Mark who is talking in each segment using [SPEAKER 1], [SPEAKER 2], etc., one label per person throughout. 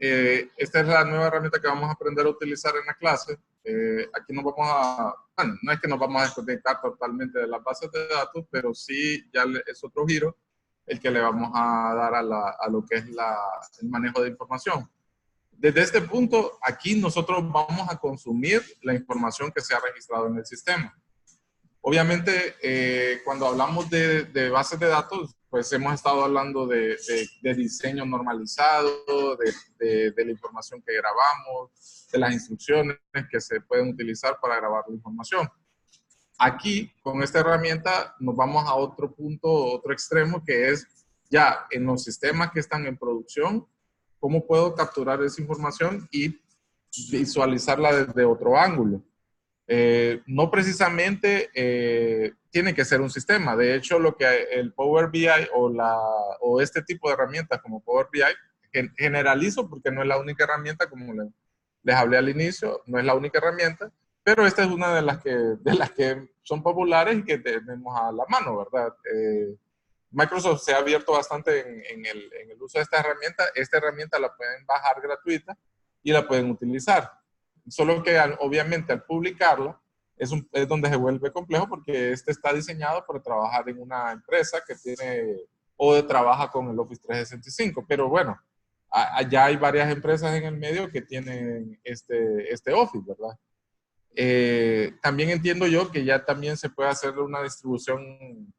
[SPEAKER 1] esta es la nueva herramienta que vamos a aprender a utilizar en la clase. Aquí nos vamos a, bueno, no es que nos vamos a desconectar totalmente de las bases de datos, pero sí ya es otro giro el que le vamos a dar a lo que es el manejo de información. Desde este punto, aquí nosotros vamos a consumir la información que se ha registrado en el sistema. Obviamente, cuando hablamos de bases de datos, pues hemos estado hablando de diseño normalizado, de la información que grabamos, de las instrucciones que se pueden utilizar para grabar la información. Aquí, con esta herramienta, nos vamos a otro punto, otro extremo, que es ya en los sistemas que están en producción, cómo puedo capturar esa información y visualizarla desde otro ángulo. No precisamente tiene que ser un sistema. De hecho, lo que el Power BI o este tipo de herramientas como Power BI, generalizo porque no es la única herramienta, como les hablé al inicio, no es la única herramienta, pero esta es una de las que son populares y que tenemos a la mano, ¿verdad? Microsoft se ha abierto bastante en el uso de esta herramienta. Esta herramienta la pueden bajar gratuita y la pueden utilizar. Solo que obviamente al publicarla es donde se vuelve complejo, porque este está diseñado para trabajar en una empresa que tiene o trabaja con el Office 365. Pero bueno, allá hay varias empresas en el medio que tienen este Office, ¿verdad? También entiendo yo que ya también se puede hacer una distribución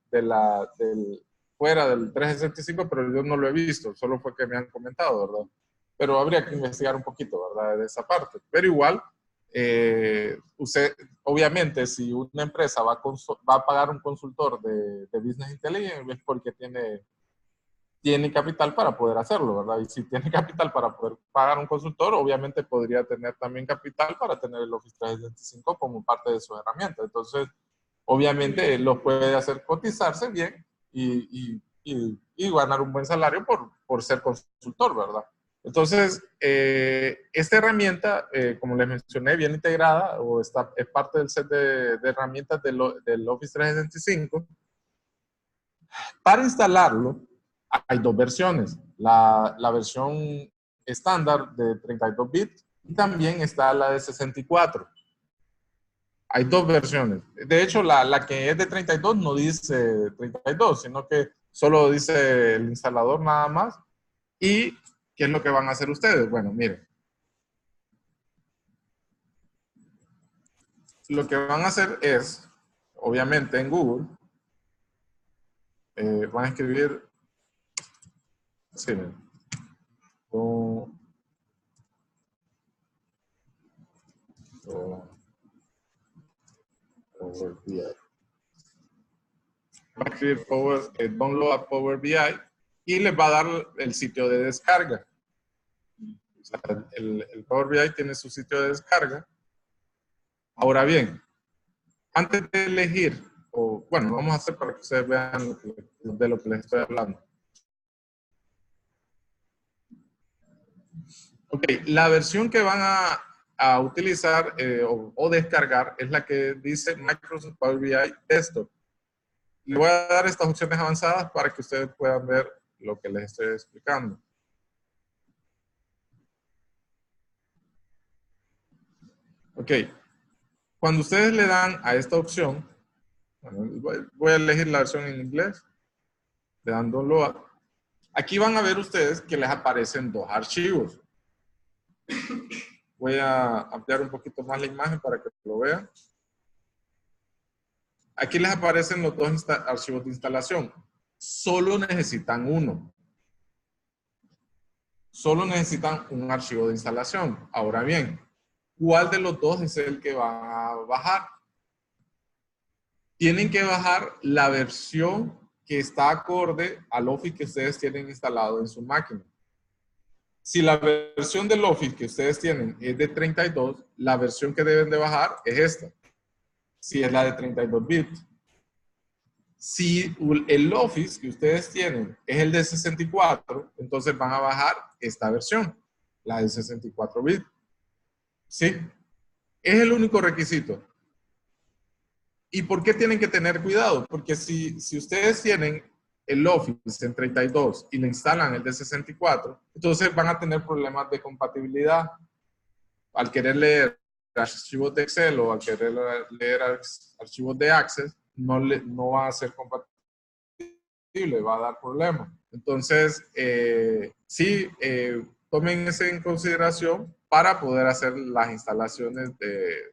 [SPEAKER 1] fuera del 365, pero yo no lo he visto, solo fue que me han comentado, ¿verdad? Pero habría que investigar un poquito, ¿verdad? De esa parte. Pero igual, usted, obviamente, si una empresa va a pagar un consultor de Business Intelligence, es porque tiene capital para poder hacerlo, ¿verdad? Y si tiene capital para poder pagar un consultor, obviamente podría tener también capital para tener el Office 365 como parte de su herramienta. Entonces, obviamente, lo puede hacer cotizarse bien y ganar un buen salario por ser consultor, ¿verdad? Entonces, esta herramienta, como les mencioné, bien integrada, es parte del set de herramientas del Office 365. Para instalarlo, hay dos versiones. La versión estándar de 32 bits y también está la de 64. Hay dos versiones. De hecho, la que es de 32 no dice 32, sino que solo dice el instalador nada más. ¿Y qué es lo que van a hacer ustedes? Bueno, miren. Lo que van a hacer es, obviamente en Google, van a escribir, sí, Power BI. Va a escribir download Power BI y les va a dar el sitio de descarga. O sea, el Power BI tiene su sitio de descarga. Ahora bien, antes de elegir, bueno, vamos a hacer para que ustedes vean de lo que les estoy hablando. Ok, la versión que van a utilizar o descargar es la que dice Microsoft Power BI Desktop. Le voy a dar estas opciones avanzadas para que ustedes puedan ver lo que les estoy explicando. Ok, cuando ustedes le dan a esta opción, bueno, voy a elegir la versión en inglés, le dan download. Aquí van a ver ustedes que les aparecen dos archivos. Voy a ampliar un poquito más la imagen para que lo vean. Aquí les aparecen los dos archivos de instalación. Solo necesitan uno. Solo necesitan un archivo de instalación. Ahora bien, ¿cuál de los dos es el que van a bajar? Tienen que bajar la versión que está acorde al Office que ustedes tienen instalado en su máquina. Si la versión del Office que ustedes tienen es de 32, la versión que deben de bajar es esta. Si es la de 32 bits. Si el Office que ustedes tienen es el de 64, entonces van a bajar esta versión, la de 64 bits. ¿Sí? Es el único requisito. ¿Y por qué tienen que tener cuidado? Porque si ustedes tienen el Office en 32 y le instalan el de 64, entonces van a tener problemas de compatibilidad. Al querer leer archivos de Excel o al querer leer archivos de Access, no va a ser compatible, va a dar problemas. Entonces, sí, tomen eso en consideración para poder hacer las instalaciones de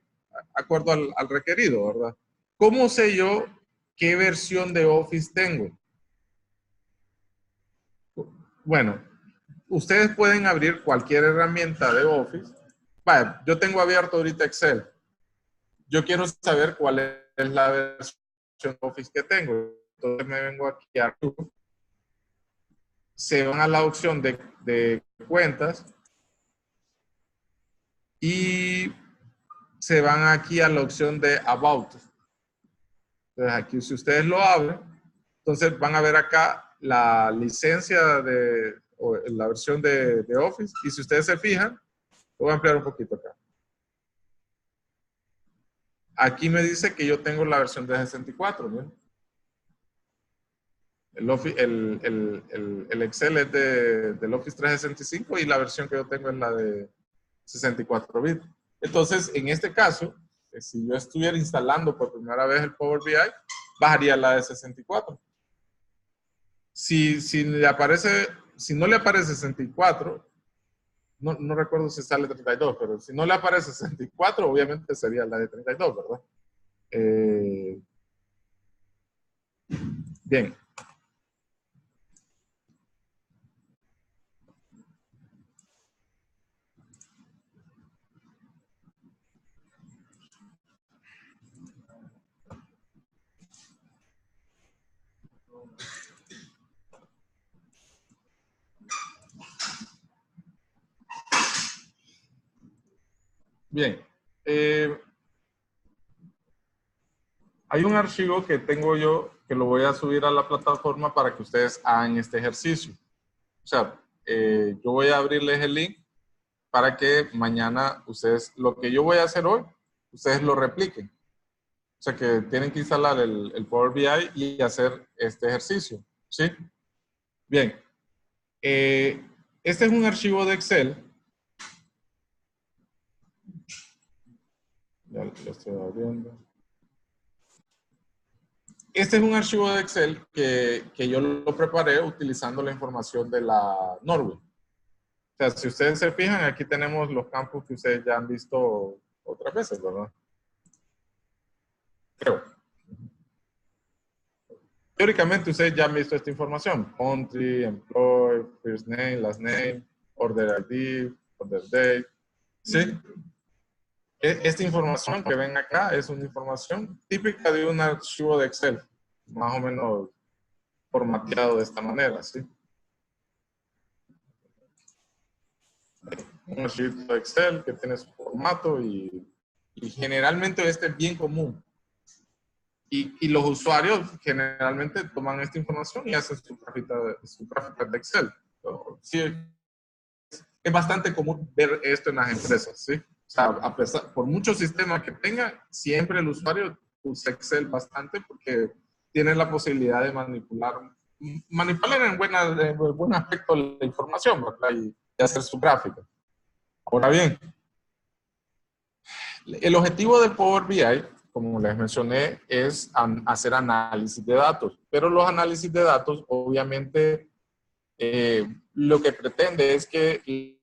[SPEAKER 1] acuerdo al requerido, ¿verdad? ¿Cómo sé yo qué versión de Office tengo? Bueno, ustedes pueden abrir cualquier herramienta de Office. Vaya, yo tengo abierto ahorita Excel. Yo quiero saber cuál es la versión de Office que tengo. Entonces me vengo aquí a se van a la opción de cuentas y se van aquí a la opción de About. Entonces aquí si ustedes lo abren, entonces van a ver acá la licencia o la versión de Office y si ustedes se fijan, lo voy a ampliar un poquito acá. Aquí me dice que yo tengo la versión de 64, ¿bien? El Excel es del Office 365 y la versión que yo tengo es la de 64 bits. Entonces, en este caso, si yo estuviera instalando por primera vez el Power BI, bajaría la de 64. Si no le aparece 64, no recuerdo si sale 32, pero si no le aparece 64, obviamente sería la de 32, ¿verdad? Bien. Bien. Hay un archivo que tengo yo que lo voy a subir a la plataforma para que ustedes hagan este ejercicio. O sea, yo voy a abrirles el link para que mañana ustedes, lo que yo voy a hacer hoy, ustedes lo repliquen. O sea, que tienen que instalar el Power BI y hacer este ejercicio. ¿Sí? Bien. Este es un archivo de Excel. Ya lo estoy abriendo. Este es un archivo de Excel que yo lo preparé utilizando la información de la Norway. O sea, si ustedes se fijan, aquí tenemos los campos que ustedes ya han visto otras veces, ¿verdad? Creo. Teóricamente ustedes ya han visto esta información. Country, employee, first name, last name, order ID, order date. ¿Sí? Esta información que ven acá es una información típica de un archivo de Excel, más o menos formateado de esta manera, ¿sí? Un archivo de Excel que tiene su formato y generalmente este es bien común. Y los usuarios generalmente toman esta información y hacen su gráfica de Excel. Sí, es bastante común ver esto en las empresas, ¿sí? O sea, por muchos sistemas que tenga, siempre el usuario usa Excel bastante porque tiene la posibilidad de manipular en buen aspecto la información, ¿verdad? Y hacer su gráfica. Ahora bien, el objetivo del Power BI, como les mencioné, es hacer análisis de datos, pero los análisis de datos, obviamente, lo que pretende es que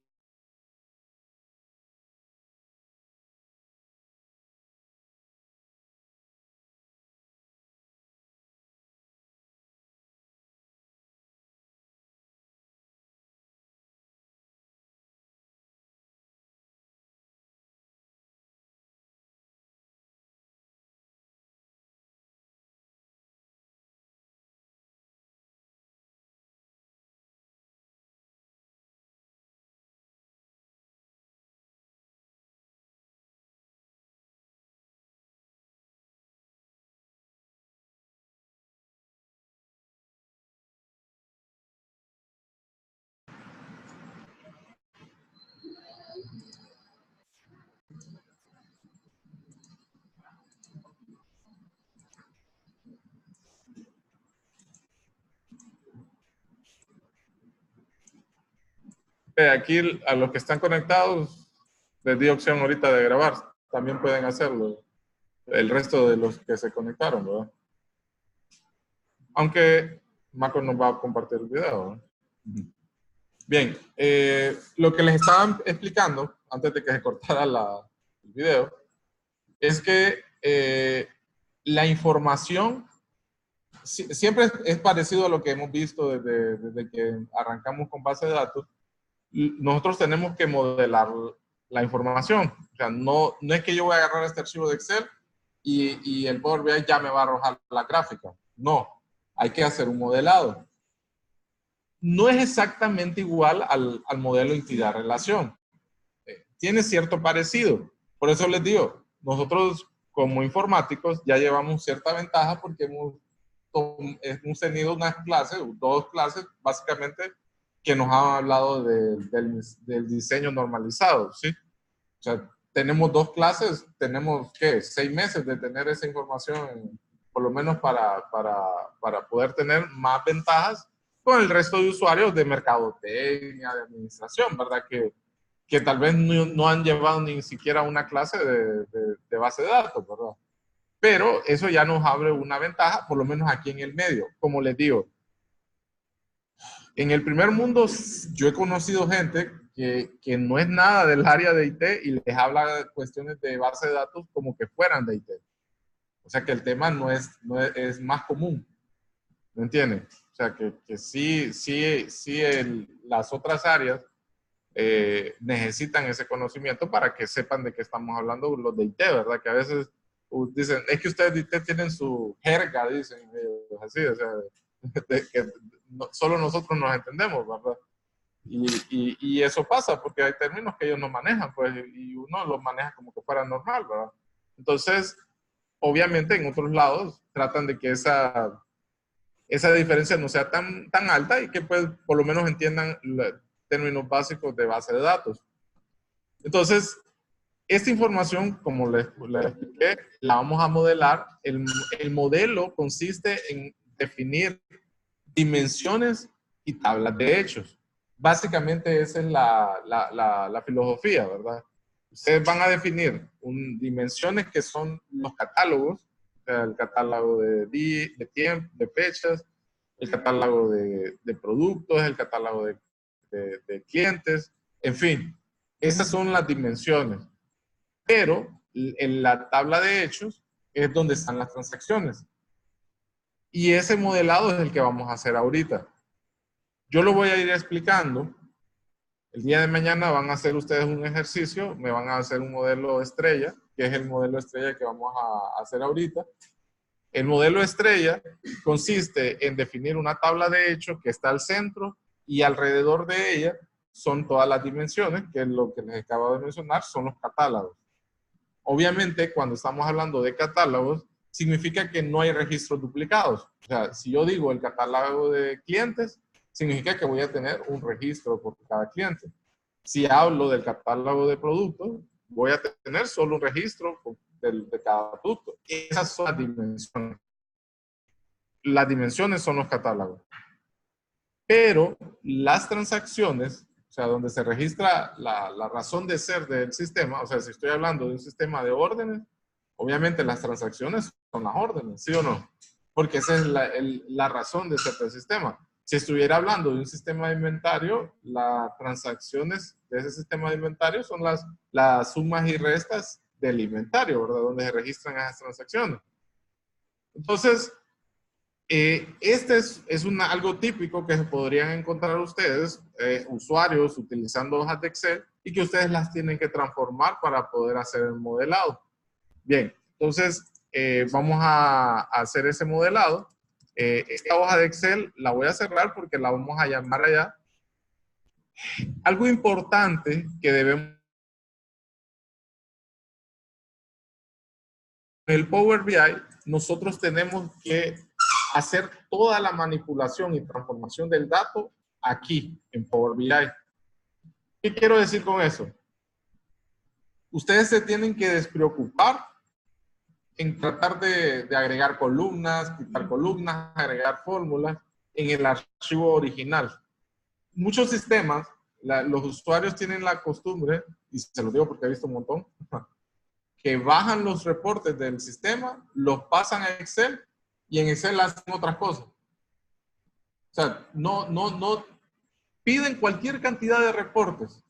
[SPEAKER 1] Aquí a los que están conectados les di opción ahorita de grabar. También pueden hacerlo. El resto de los que se conectaron, ¿verdad? Aunque Marco nos va a compartir el video, ¿no? Bien, lo que les estaba explicando antes de que se cortara el video es que la información siempre es parecido a lo que hemos visto desde que arrancamos con base de datos. Nosotros tenemos que modelar la información. O sea, no es que yo voy a agarrar este archivo de Excel y el Power BI ya me va a arrojar la gráfica. No, hay que hacer un modelado. No es exactamente igual al modelo entidad-relación. Tiene cierto parecido. Por eso les digo, nosotros como informáticos ya llevamos cierta ventaja porque hemos tenido unas clases, 2 clases básicamente, que nos han hablado del diseño normalizado, ¿sí? O sea, tenemos 2 clases, tenemos, ¿qué? 6 meses de tener esa información, por lo menos para poder tener más ventajas con el resto de usuarios de mercadotecnia, de administración, ¿verdad? Que tal vez no han llevado ni siquiera una clase de base de datos, ¿verdad? Pero eso ya nos abre una ventaja, por lo menos aquí en el medio. Como les digo, en el primer mundo yo he conocido gente que no es nada del área de IT y les habla de cuestiones de base de datos como que fueran de IT. O sea que el tema no es más común, ¿me entienden? O sea que sí las otras áreas necesitan ese conocimiento para que sepan de qué estamos hablando los de IT, ¿verdad? Que a veces dicen, es que ustedes de IT tienen su jerga, dicen así, o sea, que solo nosotros nos entendemos, ¿verdad? Y eso pasa porque hay términos que ellos no manejan, pues, y uno los maneja como que fuera normal, ¿verdad? Entonces, obviamente en otros lados tratan de que esa diferencia no sea tan alta y que pues por lo menos entiendan los términos básicos de base de datos. Entonces, esta información, como les expliqué, la vamos a modelar. El modelo consiste en definir dimensiones y tablas de hechos. Básicamente esa es la filosofía, ¿verdad? Ustedes van a definir dimensiones que son los catálogos, o sea, el catálogo de tiempo, de fechas, el catálogo de productos, el catálogo de clientes, en fin, esas son las dimensiones. Pero en la tabla de hechos es donde están las transacciones. Y ese modelado es el que vamos a hacer ahorita. Yo lo voy a ir explicando. El día de mañana van a hacer ustedes un ejercicio, me van a hacer un modelo estrella, que es el modelo estrella que vamos a hacer ahorita. El modelo estrella consiste en definir una tabla de hechos que está al centro y alrededor de ella son todas las dimensiones, que es lo que les acabo de mencionar, son los catálogos. Obviamente, cuando estamos hablando de catálogos, significa que no hay registros duplicados. O sea, si yo digo el catálogo de clientes, significa que voy a tener un registro por cada cliente. Si hablo del catálogo de productos, voy a tener solo un registro de cada producto. Esas son las dimensiones. Las dimensiones son los catálogos. Pero las transacciones, o sea, donde se registra la razón de ser del sistema, o sea, si estoy hablando de un sistema de órdenes, obviamente las transacciones son las órdenes, ¿sí o no? Porque esa es la razón de ser del sistema. Si estuviera hablando de un sistema de inventario, las transacciones de ese sistema de inventario son las sumas y restas del inventario, ¿verdad? Donde se registran esas transacciones. Entonces, este es algo típico que se podrían encontrar ustedes, usuarios, utilizando hojas de Excel y que ustedes las tienen que transformar para poder hacer el modelado. Bien, entonces vamos a hacer ese modelado. Esta hoja de Excel la voy a cerrar porque la vamos a llamar allá. Algo importante que debemos... En el Power BI, nosotros tenemos que hacer toda la manipulación y transformación del dato aquí en Power BI. ¿Qué quiero decir con eso? Ustedes se tienen que despreocupar en tratar de agregar columnas, quitar columnas, agregar fórmulas en el archivo original. Muchos sistemas, los usuarios tienen la costumbre, y se lo digo porque he visto un montón, que bajan los reportes del sistema, los pasan a Excel y en Excel hacen otras cosas. O sea, no piden cualquier cantidad de reportes,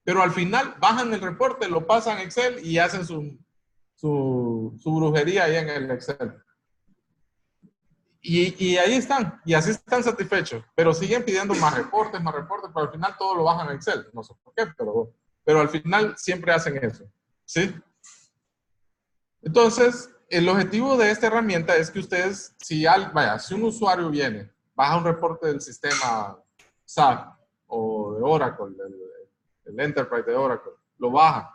[SPEAKER 1] pero al final bajan el reporte, lo pasan a Excel y hacen su brujería ahí en el Excel. Y ahí están, y así están satisfechos, pero siguen pidiendo más reportes, pero al final todo lo bajan a Excel. No sé por qué, pero al final siempre hacen eso. ¿Sí? Entonces, el objetivo de esta herramienta es que ustedes, si un usuario viene, baja un reporte del sistema SAP o de Oracle, el Enterprise de Oracle, lo baja.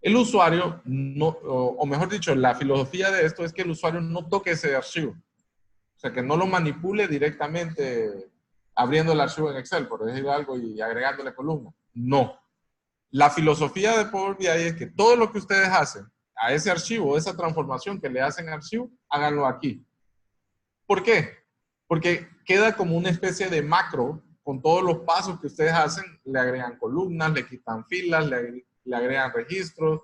[SPEAKER 1] El usuario, no, o mejor dicho, la filosofía de esto es que el usuario no toque ese archivo. O sea, que no lo manipule directamente abriendo el archivo en Excel, por decir algo, y agregándole columna. No. La filosofía de Power BI es que todo lo que ustedes hacen a ese archivo, esa transformación que le hacen al archivo, háganlo aquí. ¿Por qué? Porque queda como una especie de macro con todos los pasos que ustedes hacen, le agregan columnas, le quitan filas, le agregan registros.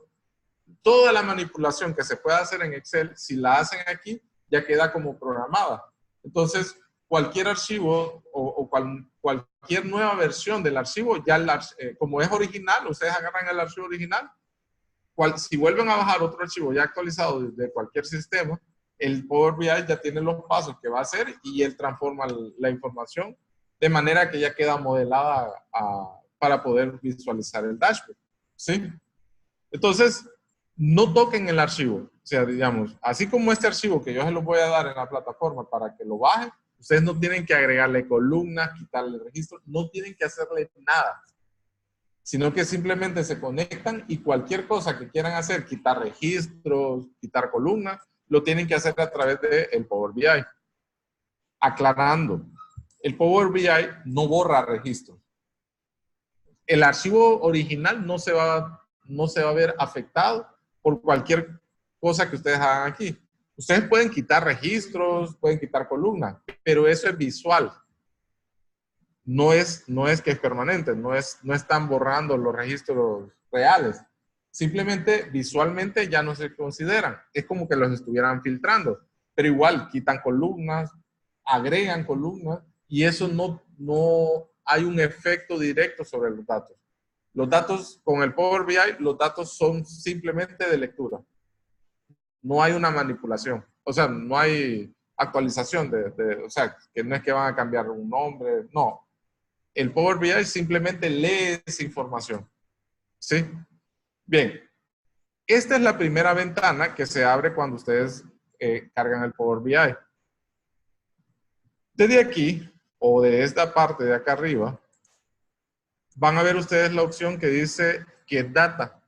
[SPEAKER 1] Toda la manipulación que se puede hacer en Excel, si la hacen aquí, ya queda como programada. Entonces, cualquier archivo o cualquier nueva versión del archivo, ya como es original, ustedes agarran el archivo original, si vuelven a bajar otro archivo ya actualizado desde cualquier sistema, el Power BI ya tiene los pasos que va a hacer y él transforma la información de manera que ya queda modelada para poder visualizar el dashboard. ¿Sí? Entonces, no toquen el archivo. O sea, digamos, así como este archivo que yo se los voy a dar en la plataforma para que lo bajen, ustedes no tienen que agregarle columnas, quitarle registro, no tienen que hacerle nada, sino que simplemente se conectan y cualquier cosa que quieran hacer, quitar registros, quitar columnas, lo tienen que hacer a través del Power BI. Aclarando, el Power BI no borra registros. El archivo original no se va a ver afectado por cualquier cosa que ustedes hagan aquí. Ustedes pueden quitar registros, pueden quitar columnas, pero eso es visual. No es que es permanente, no están borrando los registros reales. Simplemente visualmente ya no se consideran. Es como que los estuvieran filtrando, pero igual quitan columnas, agregan columnas y eso no hay un efecto directo sobre los datos. Los datos con el Power BI, los datos son simplemente de lectura. No hay una manipulación. O sea, no hay actualización o sea, que no es que van a cambiar un nombre, no. El Power BI simplemente lee esa información. ¿Sí? Bien. Esta es la primera ventana que se abre cuando ustedes cargan el Power BI. Desde aquí, o de esta parte de acá arriba, van a ver ustedes la opción que dice Get Data.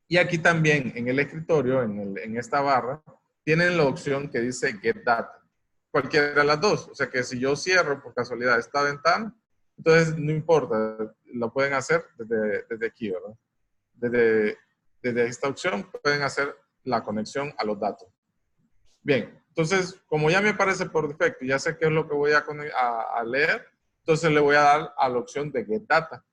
[SPEAKER 1] Y aquí también, en el escritorio, en esta barra, tienen la opción que dice Get Data. Cualquiera de las dos. O sea que si yo cierro por casualidad esta ventana, entonces no importa, lo pueden hacer desde aquí, ¿verdad? Desde esta opción pueden hacer la conexión a los datos. Bien, entonces, como ya me aparece por defecto, ya sé qué es lo que voy a leer, entonces le voy a dar a la opción de Get Data.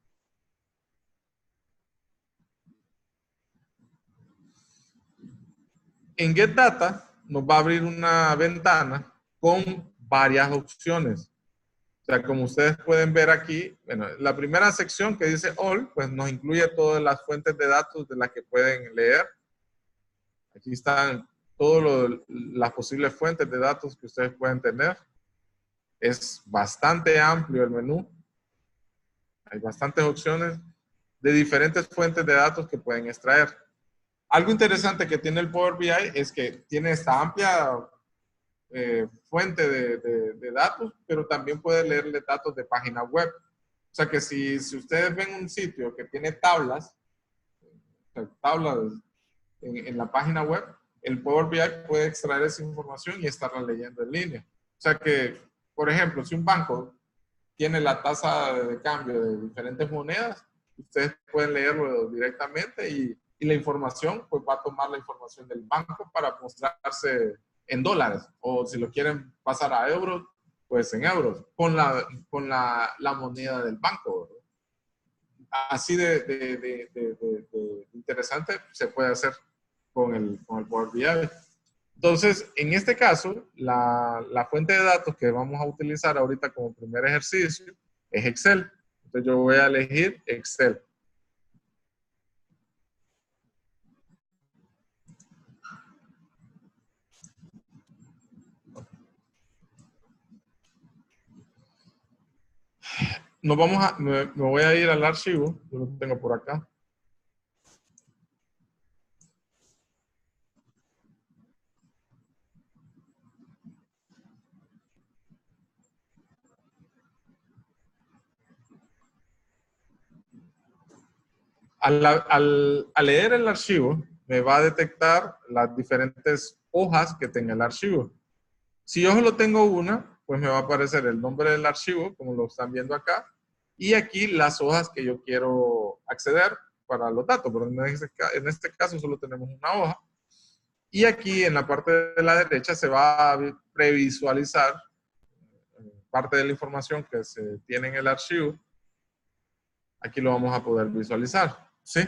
[SPEAKER 1] En Get Data nos va a abrir una ventana con varias opciones. O sea, como ustedes pueden ver aquí, bueno, la primera sección que dice All, pues nos incluye todas las fuentes de datos de las que pueden leer. Aquí están todas las posibles fuentes de datos que ustedes pueden tener. Es bastante amplio el menú. Hay bastantes opciones de diferentes fuentes de datos que pueden extraer. Algo interesante que tiene el Power BI es que tiene esta amplia fuente de datos, pero también puede leerle datos de página web. O sea que si ustedes ven un sitio que tiene tablas en la página web, el Power BI puede extraer esa información y estarla leyendo en línea. O sea que, por ejemplo, si un banco tiene la tasa de cambio de diferentes monedas, ustedes pueden leerlo directamente y la información, pues va a tomar la información del banco para mostrarse en dólares, o si lo quieren pasar a euros, pues en euros, con la moneda del banco, ¿verdad? Así de interesante se puede hacer con el Power BI. Entonces, en este caso, la fuente de datos que vamos a utilizar ahorita como primer ejercicio es Excel. Entonces, yo voy a elegir Excel. Me voy a ir al archivo, yo lo tengo por acá. Al leer el archivo, me va a detectar las diferentes hojas que tenga el archivo. Si yo solo tengo una, pues me va a aparecer el nombre del archivo, como lo están viendo acá, y aquí las hojas que yo quiero acceder para los datos, pero en este caso solo tenemos una hoja. Y aquí en la parte de la derecha se va a previsualizar parte de la información que se tiene en el archivo. Aquí lo vamos a poder visualizar, ¿sí?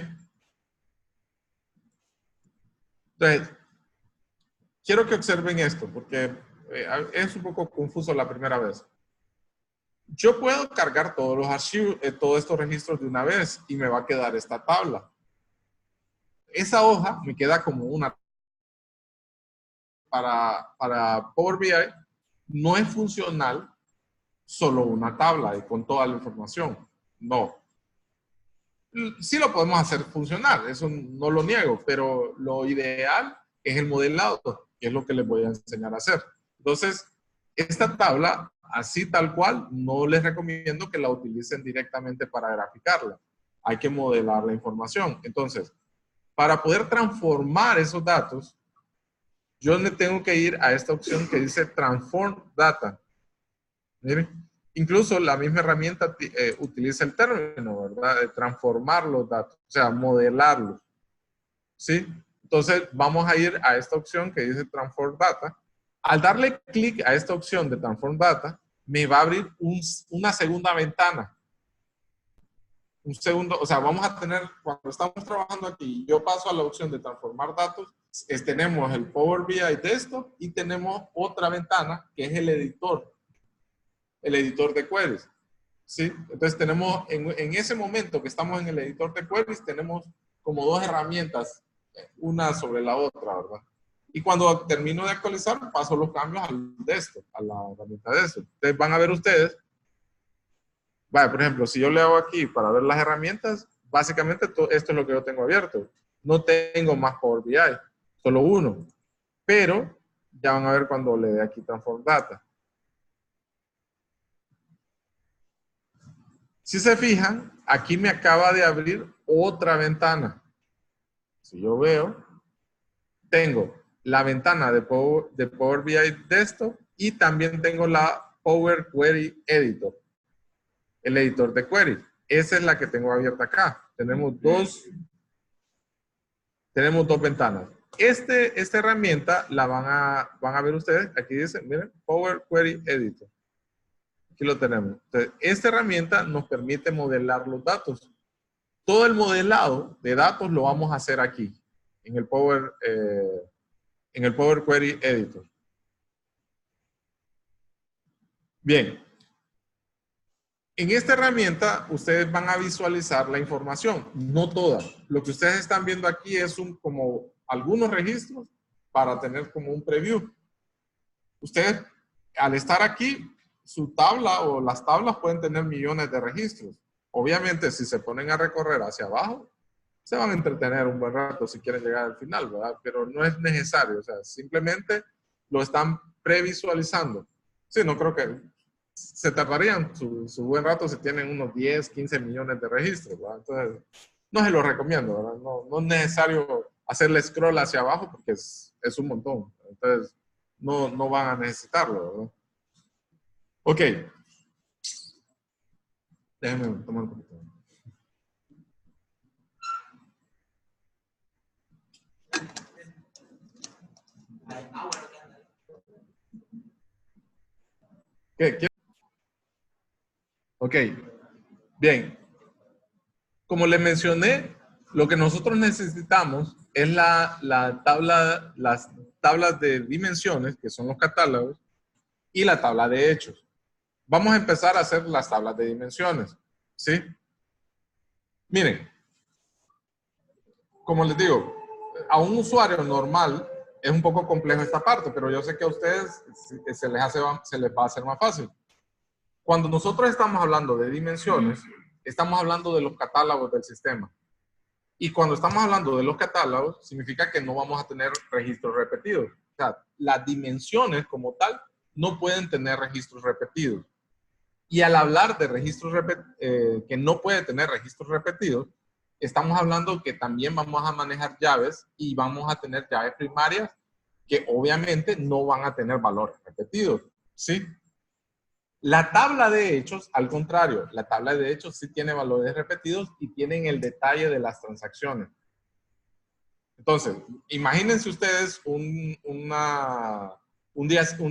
[SPEAKER 1] Entonces, quiero que observen esto, porque es un poco confuso la primera vez. Yo puedo cargar todos los archivos, todos estos registros de una vez y me va a quedar esta tabla. Esa hoja me queda como una para Power BI. No es funcional solo una tabla y con toda la información. No. Sí lo podemos hacer funcionar, eso no lo niego, pero lo ideal es el modelado, que es lo que les voy a enseñar a hacer. Entonces, esta tabla, así tal cual, no les recomiendo que la utilicen directamente para graficarla. Hay que modelar la información. Entonces, para poder transformar esos datos, yo le tengo que ir a esta opción que dice Transform Data. Miren, incluso la misma herramienta utiliza el término, ¿verdad? De transformar los datos, o sea, modelarlos, ¿sí? Entonces, vamos a ir a esta opción que dice Transform Data. Al darle clic a esta opción de Transform Data, me va a abrir una segunda ventana. Un segundo, o sea, vamos a tener, cuando estamos trabajando aquí, yo paso a la opción de transformar datos, tenemos el Power BI Desktop y tenemos otra ventana que es el editor de queries. ¿Sí? Entonces tenemos, en ese momento que estamos en el editor de queries, tenemos como dos herramientas, una sobre la otra, ¿verdad? Y cuando termino de actualizar, paso los cambios al desktop, a la herramienta desktop. Entonces van a ver ustedes, vaya, por ejemplo, si yo le hago aquí para ver las herramientas, básicamente esto es lo que yo tengo abierto. No tengo más Power BI, solo uno. Pero ya van a ver cuando le dé aquí Transform Data. Si se fijan, aquí me acaba de abrir otra ventana. Si yo veo, tengo la ventana de Power BI Desktop y también tengo la Power Query Editor, el editor de queries. Esa es la que tengo abierta acá. Tenemos dos ventanas. Esta herramienta la van a ver ustedes. Aquí dice, miren, Power Query Editor. Aquí lo tenemos. Entonces, esta herramienta nos permite modelar los datos. Todo el modelado de datos lo vamos a hacer aquí, en el Power Query Editor. Bien, en esta herramienta ustedes van a visualizar la información, no toda. Lo que ustedes están viendo aquí es como algunos registros para tener como un preview. Ustedes, al estar aquí, su tabla o las tablas pueden tener millones de registros. Obviamente, si se ponen a recorrer hacia abajo, se van a entretener un buen rato si quieren llegar al final, ¿verdad? Pero no es necesario, o sea, simplemente lo están previsualizando. Sí, no creo que se tardarían su buen rato si tienen unos 10, 15 millones de registros, ¿verdad? Entonces, no se lo recomiendo, ¿verdad? No es necesario hacerle scroll hacia abajo porque es un montón. Entonces, no van a necesitarlo, ¿verdad? Ok. Déjenme tomar un poquito. ¿Qué? Ok, bien. Como les mencioné, lo que nosotros necesitamos es las tablas de dimensiones, que son los catálogos, y la tabla de hechos. Vamos a empezar a hacer las tablas de dimensiones, ¿sí? Miren, como les digo, a un usuario normal es un poco complejo esta parte, pero yo sé que a ustedes se les va a hacer más fácil. Cuando nosotros estamos hablando de dimensiones, estamos hablando de los catálogos del sistema. Y cuando estamos hablando de los catálogos, significa que no vamos a tener registros repetidos. O sea, las dimensiones como tal no pueden tener registros repetidos. Y al hablar de registros que no puede tener registros repetidos, estamos hablando que también vamos a manejar llaves y vamos a tener llaves primarias que obviamente no van a tener valores repetidos, ¿sí? La tabla de hechos, al contrario, la tabla de hechos sí tiene valores repetidos y tienen el detalle de las transacciones. Entonces, imagínense ustedes un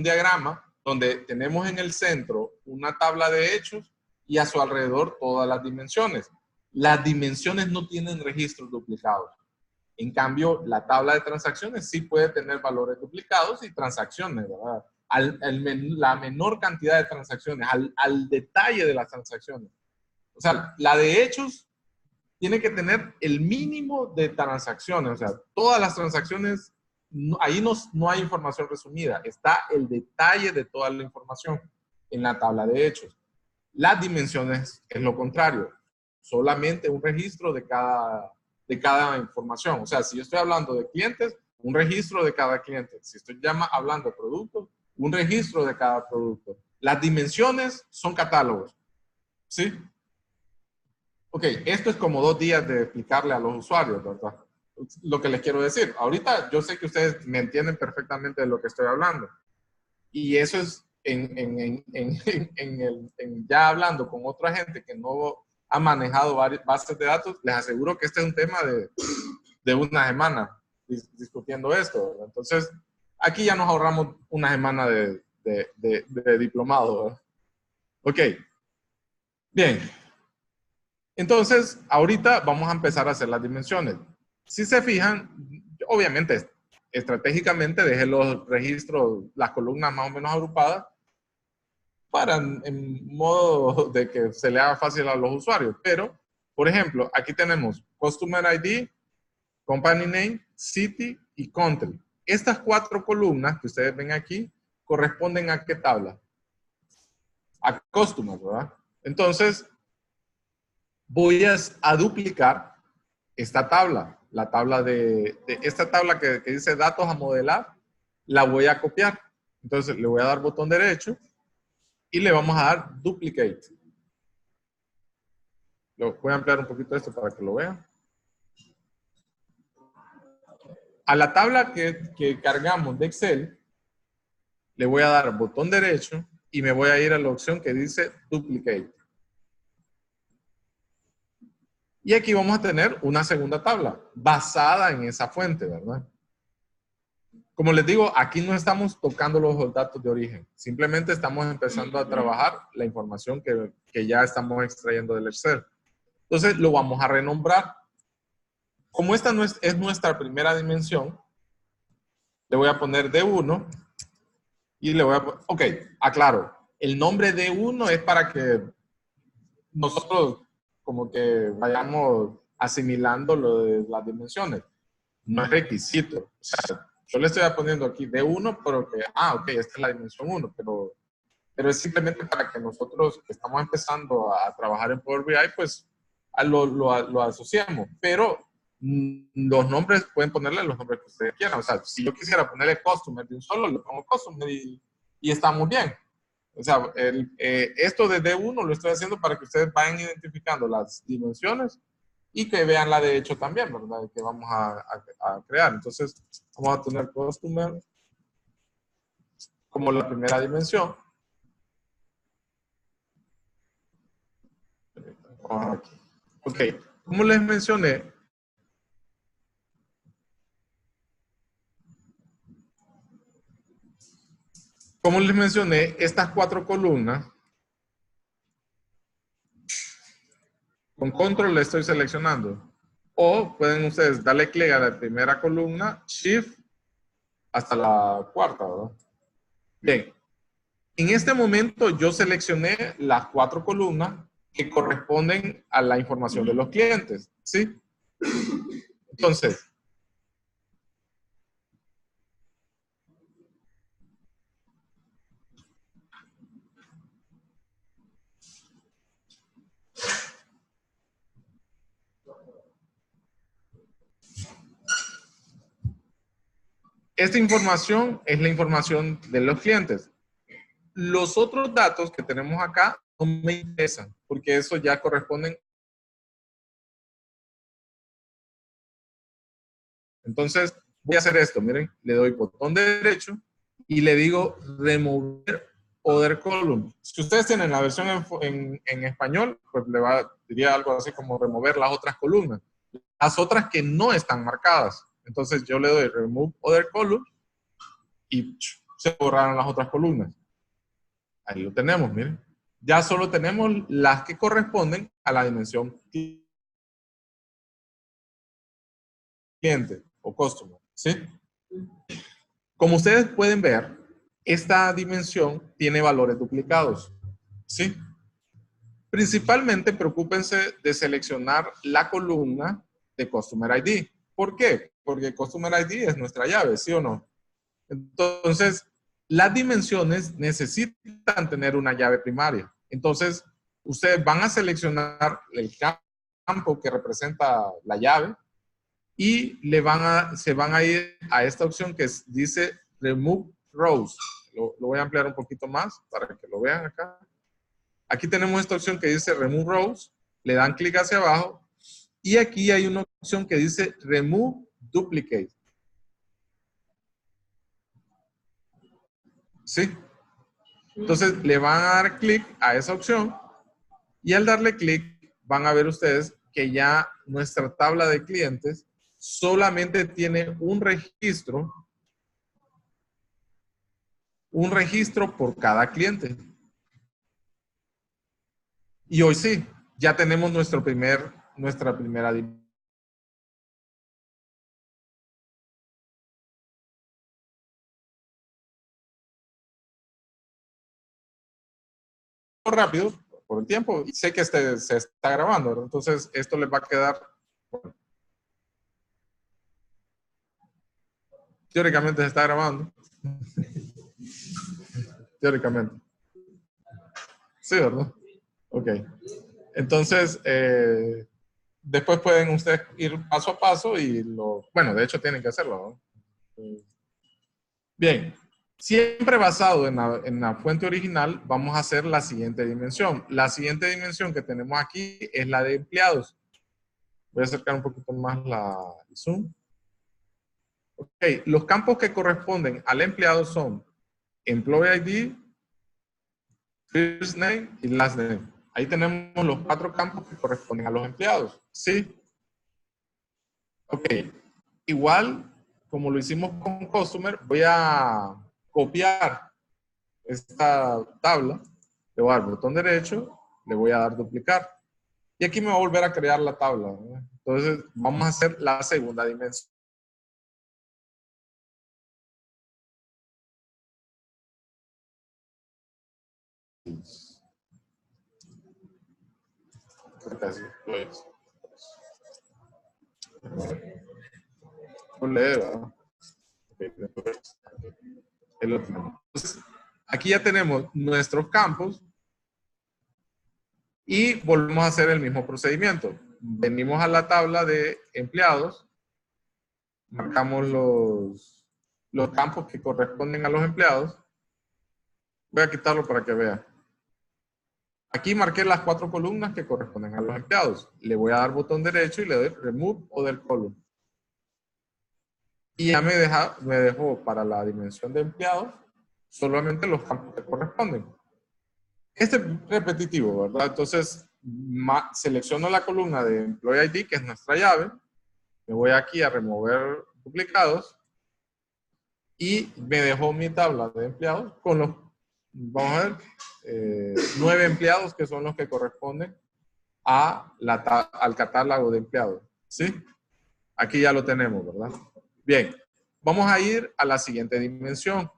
[SPEAKER 1] diagrama donde tenemos en el centro una tabla de hechos y a su alrededor todas las dimensiones. Las dimensiones no tienen registros duplicados. En cambio, la tabla de transacciones sí puede tener valores duplicados y transacciones, ¿verdad? La menor cantidad de transacciones, al detalle de las transacciones. O sea, la de hechos tiene que tener el mínimo de transacciones. O sea, todas las transacciones, ahí no hay información resumida. Está el detalle de toda la información en la tabla de hechos. Las dimensiones es lo contrario. Solamente un registro de cada información. O sea, si yo estoy hablando de clientes, un registro de cada cliente. Si estoy hablando de productos, un registro de cada producto. Las dimensiones son catálogos. ¿Sí? Ok, esto es como 2 días de explicarle a los usuarios, ¿verdad? Lo que les quiero decir. Ahorita yo sé que ustedes me entienden perfectamente de lo que estoy hablando. Y eso es ya hablando con otra gente que no ha manejado varias bases de datos, les aseguro que este es un tema de una semana discutiendo esto, ¿verdad? Entonces, aquí ya nos ahorramos una semana de diplomado, ¿verdad? Ok, bien. Entonces, ahorita vamos a empezar a hacer las dimensiones. Si se fijan, obviamente, estratégicamente dejé los registros, las columnas más o menos agrupadas, en modo de que se le haga fácil a los usuarios. Pero, por ejemplo, aquí tenemos Customer ID, Company Name, City y Country. Estas 4 columnas que ustedes ven aquí corresponden a qué tabla? A Customer, ¿verdad? Entonces, voy a duplicar esta tabla, la tabla de esta tabla que dice datos a modelar, la voy a copiar. Entonces, le voy a dar botón derecho y le vamos a dar duplicate. Voy a ampliar un poquito esto para que lo vean. A la tabla que cargamos de Excel, le voy a dar botón derecho y me voy a ir a la opción que dice duplicate. Y aquí vamos a tener una segunda tabla basada en esa fuente, ¿verdad? Como les digo, aquí no estamos tocando los datos de origen. Simplemente estamos empezando a trabajar la información que ya estamos extrayendo del Excel. Entonces, lo vamos a renombrar. Como esta no es nuestra primera dimensión, le voy a poner D1 y le voy a poner, ok, aclaro, el nombre D1 es para que nosotros como que vayamos asimilando lo de las dimensiones. No es requisito. O sea, yo le estoy poniendo aquí D1, pero que, ok, esta es la dimensión 1, pero es simplemente para que nosotros que estamos empezando a trabajar en Power BI, pues lo asociemos. Pero los nombres, pueden ponerle los nombres que ustedes quieran. O sea, si yo quisiera ponerle Customer de un solo, le pongo Customer y estamos bien. O sea, esto de D1 lo estoy haciendo para que ustedes vayan identificando las dimensiones y que vean la de hecho también, ¿verdad? Que vamos a crear. Entonces, vamos a tener Customer como la primera dimensión. Ok, como les mencioné, Como les mencioné, estas 4 columnas, con control le estoy seleccionando. O pueden ustedes darle clic a la primera columna, shift, hasta la cuarta, ¿verdad? Bien. En este momento yo seleccioné las 4 columnas que corresponden a la información de los clientes, ¿sí? Entonces, esta información es la información de los clientes. Los otros datos que tenemos acá no me interesan, porque eso ya corresponden. Entonces, voy a hacer esto, miren, le doy botón derecho y le digo remover other column. Si ustedes tienen la versión en español, pues diría algo así como remover las otras columnas. Las otras que no están marcadas. Entonces yo le doy remove other column y se borraron las otras columnas. Ahí lo tenemos, miren. Ya solo tenemos las que corresponden a la dimensión cliente o customer, ¿sí? Como ustedes pueden ver, esta dimensión tiene valores duplicados, ¿sí? Principalmente preocúpense de seleccionar la columna de Customer ID. ¿Por qué? Porque Customer ID es nuestra llave, ¿sí o no? Entonces, las dimensiones necesitan tener una llave primaria. Entonces, ustedes van a seleccionar el campo que representa la llave y se van a ir a esta opción que dice Remove Rows. Lo voy a ampliar un poquito más para que lo vean acá. Aquí tenemos esta opción que dice Remove Rows. Le dan clic hacia abajo. Y aquí hay una opción que dice Remove Duplicate. ¿Sí? Entonces le van a dar clic a esa opción y al darle clic van a ver ustedes que ya nuestra tabla de clientes solamente tiene un registro por cada cliente. Y hoy sí, ya tenemos nuestra primera dimensión. Rápido por el tiempo y sé que se está grabando, ¿verdad? Entonces esto les va a quedar, bueno, teóricamente se está grabando. Teóricamente. Sí, ¿verdad? Ok. Entonces, después pueden ustedes ir paso a paso y bueno, de hecho tienen que hacerlo, ¿no? Bien, siempre basado en la fuente original, vamos a hacer la siguiente dimensión. La siguiente dimensión que tenemos aquí es la de empleados. Voy a acercar un poquito más el zoom. Ok, los campos que corresponden al empleado son Employee ID, First Name y Last Name. Ahí tenemos los 4 campos que corresponden a los empleados. ¿Sí? Ok. Igual, como lo hicimos con Customer, voy a copiar esta tabla. Le voy a dar botón derecho, le voy a dar duplicar. Y aquí me va a volver a crear la tabla, ¿verdad? Entonces, vamos a hacer la segunda dimensión. Entonces, aquí ya tenemos nuestros campos y volvemos a hacer el mismo procedimiento. Venimos a la tabla de empleados, marcamos los campos que corresponden a los empleados. Voy a quitarlo para que vean. Aquí marqué las 4 columnas que corresponden a los empleados. Le voy a dar botón derecho y le doy Remove Other Column. Y ya me dejó para la dimensión de empleados solamente los campos que corresponden. Este es repetitivo, ¿verdad? Entonces, selecciono la columna de Employee ID, que es nuestra llave. Me voy aquí a remover duplicados. y me dejó mi tabla de empleados con los, vamos a ver, 9 empleados que son los que corresponden al catálogo de empleados. ¿Sí? Aquí ya lo tenemos, ¿verdad? Bien, vamos a ir a la siguiente dimensión.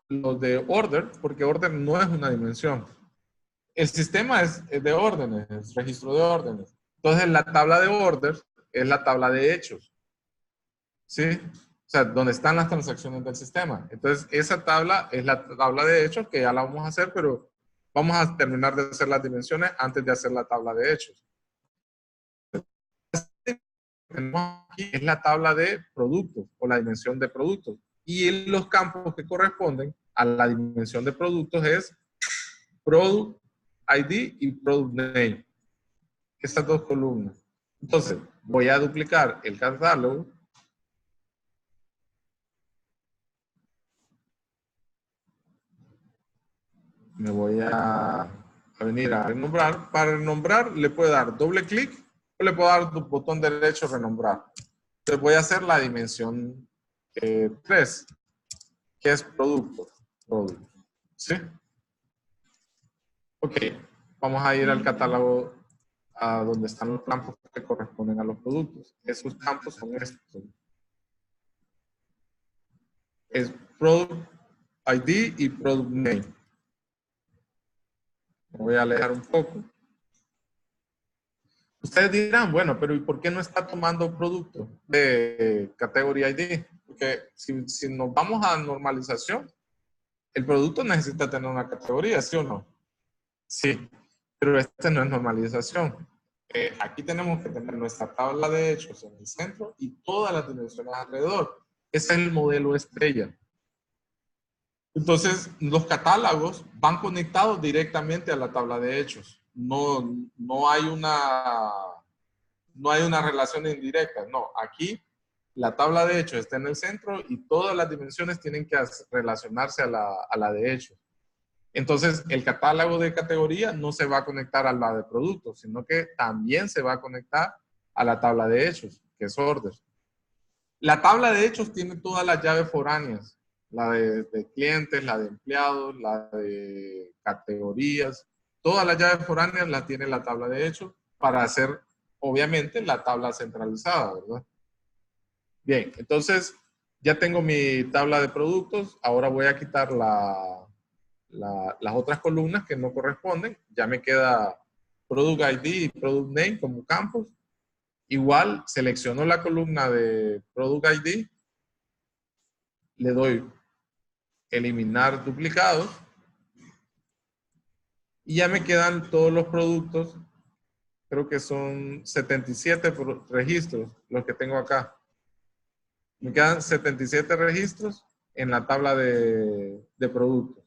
[SPEAKER 1] Los de order, porque order no es una dimensión. El sistema es de órdenes, es registro de órdenes. Entonces, la tabla de orders es la tabla de hechos. ¿Sí? O sea, donde están las transacciones del sistema. Entonces, esa tabla es la tabla de hechos, que ya la vamos a hacer, pero vamos a terminar de hacer las dimensiones antes de hacer la tabla de hechos. Tenemos aquí es la tabla de productos o la dimensión de productos. Y los campos que corresponden a la dimensión de productos es Product ID y Product Name. Estas dos columnas. Entonces, voy a duplicar el catálogo. Me voy a venir a renombrar. Para renombrar le puedo dar doble clic o le puedo dar botón derecho renombrar. Entonces voy a hacer la dimensión 3, que es producto. ¿Sí? Ok, vamos a ir al catálogo a donde están los campos que corresponden a los productos. Esos campos son estos. Es Product ID y Product Name. Me voy a alejar un poco. Ustedes dirán, bueno, pero ¿y por qué no está tomando producto de Category ID? Porque si nos vamos a normalización, el producto necesita tener una categoría, ¿sí o no? Sí, pero este no es normalización. Aquí tenemos que tener nuestra tabla de hechos en el centro y todas las dimensiones alrededor. Ese es el modelo estrella. Entonces, los catálogos van conectados directamente a la tabla de hechos. No hay una relación indirecta. No, aquí la tabla de hechos está en el centro y todas las dimensiones tienen que relacionarse a la de hechos. Entonces, el catálogo de categoría no se va a conectar a la de productos, sino que también se va a conectar a la tabla de hechos, que es order. La tabla de hechos tiene todas las llaves foráneas, la de clientes, la de empleados, la de categorías. Todas las llaves foráneas las tiene la tabla de hechos para hacer, obviamente, la tabla centralizada, ¿verdad? Bien, entonces ya tengo mi tabla de productos. Ahora voy a quitar las otras columnas que no corresponden. Ya me queda Product ID y Product Name como campos. Igual selecciono la columna de Product ID, le doy eliminar duplicados y ya me quedan todos los productos. Creo que son 77 registros los que tengo acá. Me quedan 77 registros en la tabla de productos,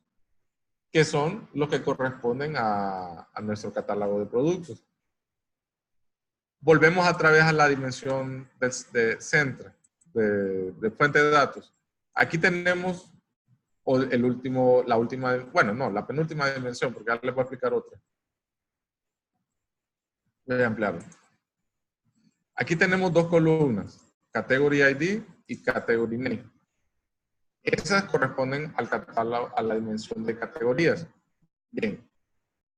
[SPEAKER 1] que son los que corresponden a nuestro catálogo de productos. Volvemos otra vez a la dimensión de centro, de fuente de datos. Aquí tenemos la penúltima dimensión, porque ahora les voy a explicar otra. Voy a ampliarlo. Aquí tenemos dos columnas, Category ID y Category Name. Esas corresponden al catálogo, a la dimensión de categorías. Bien,